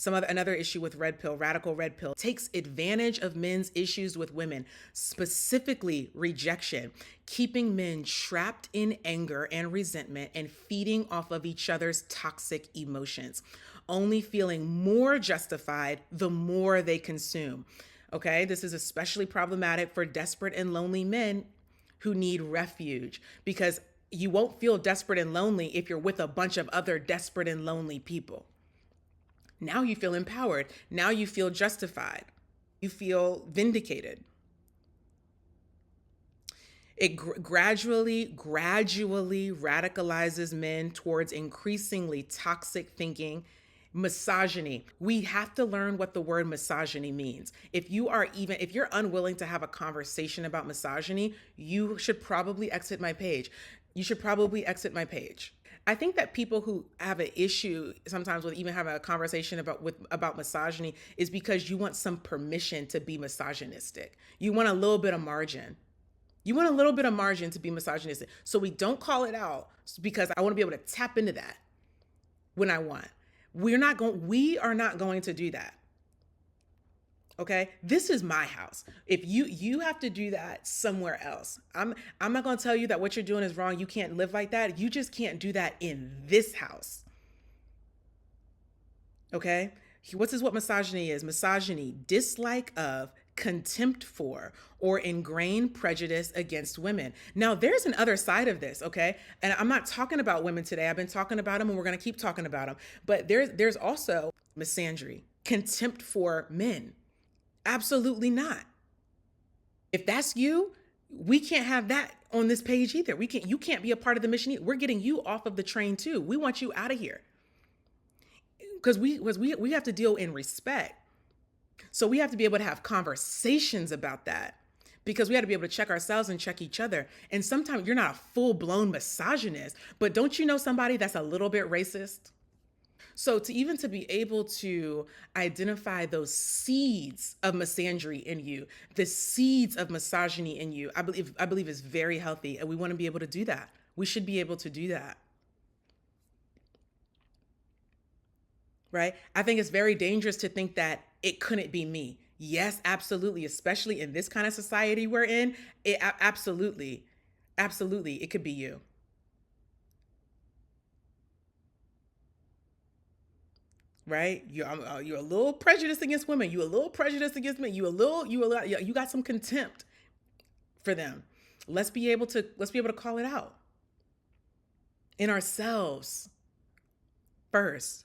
Another issue with red pill, radical red pill, takes advantage of men's issues with women, specifically rejection, keeping men trapped in anger and resentment and feeding off of each other's toxic emotions, only feeling more justified the more they consume. Okay, this is especially problematic for desperate and lonely men who need refuge, because you won't feel desperate and lonely if you're with a bunch of other desperate and lonely people. Now you feel empowered. Now you feel justified. You feel vindicated. It gradually radicalizes men towards increasingly toxic thinking. Misogyny. We have to learn what the word misogyny means. If you're unwilling to have a conversation about misogyny, you should probably exit my page. You should probably exit my page. I think that people who have an issue sometimes with even having a conversation about misogyny is because you want some permission to be misogynistic. You want a little bit of margin. You want a little bit of margin to be misogynistic. So we don't call it out because I want to be able to tap into that when I want. We are not going to do that. Okay? This is my house. If you have to do that somewhere else. I'm not going to tell you that what you're doing is wrong. You can't live like that. You just can't do that in this house. Okay? What misogyny is? Misogyny, dislike of, contempt for, or ingrained prejudice against women. Now, there's an other side of this, okay? And I'm not talking about women today. I've been talking about them and we're going to keep talking about them. But there's also misandry, contempt for men. Absolutely not. If that's you, we can't have that on this page either. You can't be a part of the mission either. We're getting you off of the train too. We want you out of here. Because we have to deal in respect. So we have to be able to have conversations about that, because we have to be able to check ourselves and check each other. And sometimes you're not a full-blown misogynist, but don't you know somebody that's a little bit racist? So to be able to identify those seeds of misandry in you, the seeds of misogyny in you, I believe is very healthy, and we want to be able to do that. We should be able to do that. Right? I think it's very dangerous to think that it couldn't be me. Yes, absolutely. Especially in this kind of society we're in, absolutely, it could be you. Right? You're a little prejudiced against women. You a little prejudiced against men. You got some contempt for them. Let's be able to call it out in ourselves first.